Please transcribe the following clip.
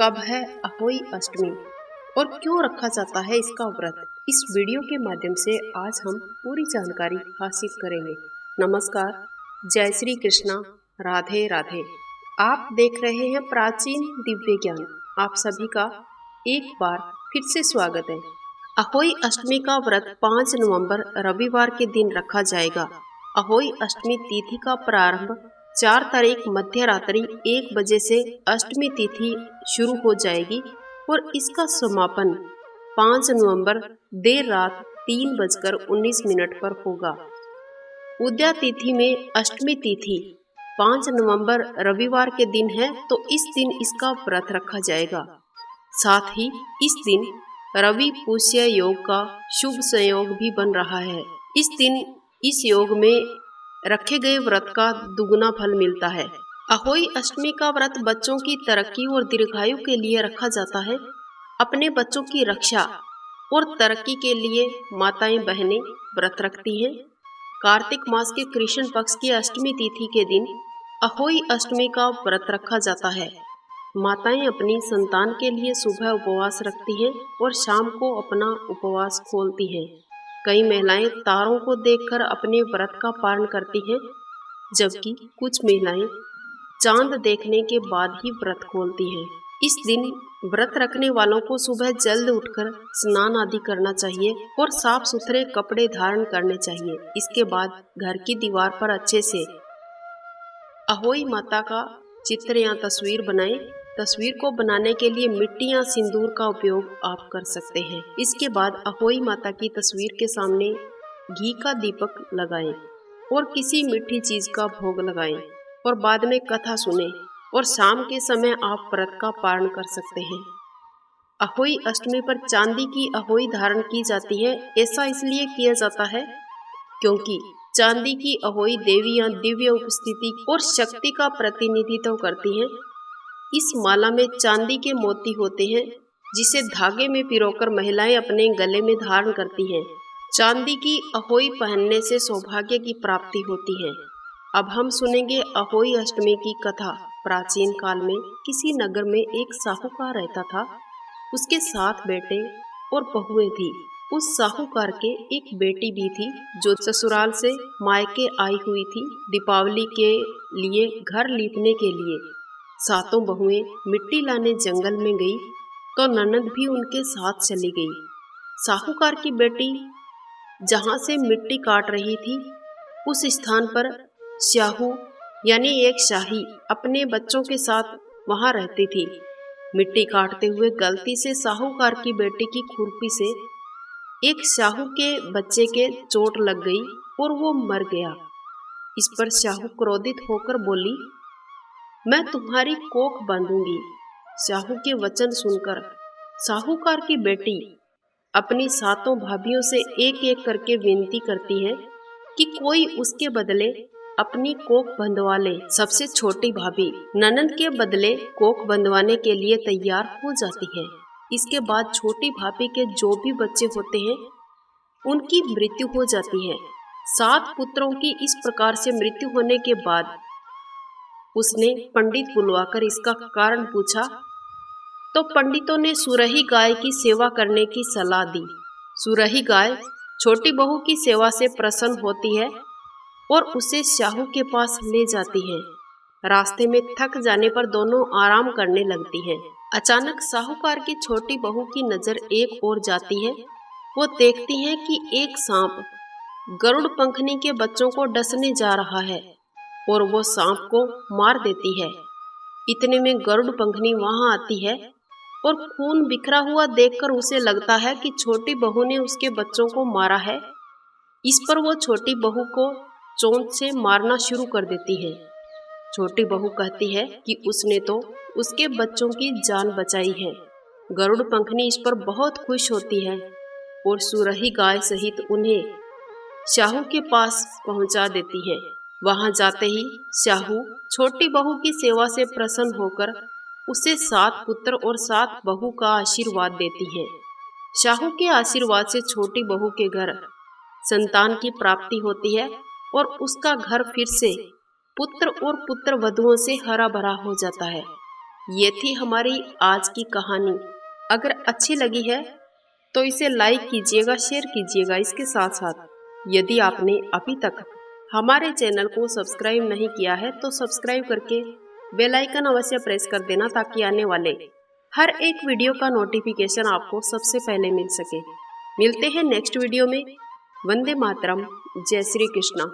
कब है अहोई अष्टमी और क्यों रखा जाता है इसका व्रत। इस वीडियो के माध्यम से आज हम पूरी जानकारी हासिल करेंगे। नमस्कार, जय श्री कृष्णा, राधे राधे। आप देख रहे हैं प्राचीन दिव्य ज्ञान। आप सभी का एक बार फिर से स्वागत है। अहोई अष्टमी का व्रत 5 नवंबर रविवार के दिन रखा जाएगा। अहोई अष्टमी तिथि का प्रारंभ 4 तारीख मध्य रात्रि 1 बजे से अष्टमी तिथि शुरू हो जाएगी और इसका समापन 5 नवंबर देर रात 3:19 पर होगा। उद्या तिथि में अष्टमी तिथि 5 नवंबर रविवार के दिन है, तो इस दिन इसका व्रत रखा जाएगा। साथ ही इस दिन रवि पुष्य योग का शुभ संयोग भी बन रहा है। इस दिन इस योग में रखे गए व्रत का दुगुना फल मिलता है। अहोई अष्टमी का व्रत बच्चों की तरक्की और दीर्घायु के लिए रखा जाता है। अपने बच्चों की रक्षा और तरक्की के लिए माताएं बहनें व्रत रखती हैं। कार्तिक मास के कृष्ण पक्ष की अष्टमी तिथि के दिन अहोई अष्टमी का व्रत रखा जाता है। माताएं अपनी संतान के लिए सुबह उपवास रखती हैं और शाम को अपना उपवास खोलती हैं। कई महिलाएं तारों को देखकर अपने व्रत का पालन करती हैं, जबकि कुछ महिलाएं चांद देखने के बाद ही व्रत खोलती हैं। इस दिन व्रत रखने वालों को सुबह जल्द उठकर स्नान आदि करना चाहिए और साफ सुथरे कपड़े धारण करने चाहिए। इसके बाद घर की दीवार पर अच्छे से अहोई माता का चित्र या तस्वीर बनाएं। तस्वीर को बनाने के लिए मिट्टी या सिंदूर का उपयोग आप कर सकते हैं। इसके बाद अहोई माता की तस्वीर के सामने घी का दीपक लगाएं और किसी मीठी चीज का भोग लगाएं और बाद में कथा सुने और शाम के समय आप व्रत का पारण कर सकते हैं। अहोई अष्टमी पर चांदी की अहोई धारण की जाती है। ऐसा इसलिए किया जाता है क्योंकि चांदी की अहोई देवी या दिव्य उपस्थिति और शक्ति का प्रतिनिधित्व करती है। इस माला में चांदी के मोती होते हैं, जिसे धागे में पिरोकर महिलाएं अपने गले में धारण करती हैं। चांदी की अहोई पहनने से सौभाग्य की प्राप्ति होती है। अब हम सुनेंगे अहोई अष्टमी की कथा। प्राचीन काल में किसी नगर में एक साहूकार रहता था। उसके 7 बेटे और बहुएं थी। उस साहूकार के एक बेटी भी थी जो ससुराल से मायके आई हुई थी दीपावली के लिए घर लीपने के लिए। 7 बहुएं मिट्टी लाने जंगल में गई तो ननद भी उनके साथ चली गई। साहूकार की बेटी जहां से मिट्टी काट रही थी, उस स्थान पर स्याहू यानी एक शाही अपने बच्चों के साथ वहां रहती थी। मिट्टी काटते हुए गलती से साहूकार की बेटी की खुरपी से एक शाहू के बच्चे के चोट लग गई और वो मर गया। इस पर शाहू क्रोधित होकर बोली, मैं तुम्हारी कोख बांधूंगी। शाहू के वचन सुनकर साहूकार की बेटी अपनी 7 भाभियों से एक एक करके विनती करती है कि कोई उसके बदले अपनी कोख बंधवा ले। सबसे छोटी भाभी ननद के बदले कोख बंधवाने के लिए तैयार हो जाती है। इसके बाद छोटी भाभी के जो भी बच्चे होते हैं, उनकी मृत्यु हो जाती है। 7 पुत्रों की इस प्रकार से मृत्यु होने के बाद उसने पंडित बुलवाकर इसका कारण पूछा, तो पंडितों ने सुरही गाय की सेवा करने की सलाह दी। सुरही गाय छोटी बहू की सेवा से प्रसन्न होती है और उसे शाहू के पास ले जाती है। रास्ते में थक जाने पर दोनों आराम करने लगती हैं। अचानक साहूकार की छोटी बहू की नजर एक ओर जाती है। वो देखती है कि एक सांप गरुड़ पंखनी के बच्चों को डसने जा रहा है और वो सांप को मार देती है। इतने में गरुड़ पंखनी वहां आती है और खून बिखरा हुआ देखकर उसे लगता है कि छोटी बहू ने उसके बच्चों को मारा है। इस पर वो छोटी बहू को चोंच से मारना शुरू कर देती है। छोटी बहू कहती है कि उसने तो उसके बच्चों की जान बचाई है। गरुड़ पंखनी इस पर बहुत खुश होती है और सुरही गाय सहित उन्हें शाहू के पास पहुंचा देती है। वहां जाते ही शाहू छोटी बहू की सेवा से प्रसन्न होकर उसे 7 पुत्र और 7 बहू का आशीर्वाद देती है। शाहू के आशीर्वाद से छोटी बहू के घर संतान की प्राप्ति होती है और उसका घर फिर से पुत्र और पुत्र वधुओं से हरा भरा हो जाता है। ये थी हमारी आज की कहानी। अगर अच्छी लगी है तो इसे लाइक कीजिएगा, शेयर कीजिएगा। इसके साथ साथ यदि आपने अभी तक हमारे चैनल को सब्सक्राइब नहीं किया है तो सब्सक्राइब करके बेल आइकन अवश्य प्रेस कर देना, ताकि आने वाले हर एक वीडियो का नोटिफिकेशन आपको सबसे पहले मिल सके। मिलते हैं नेक्स्ट वीडियो में। वंदे मातरम। जय श्री कृष्णा।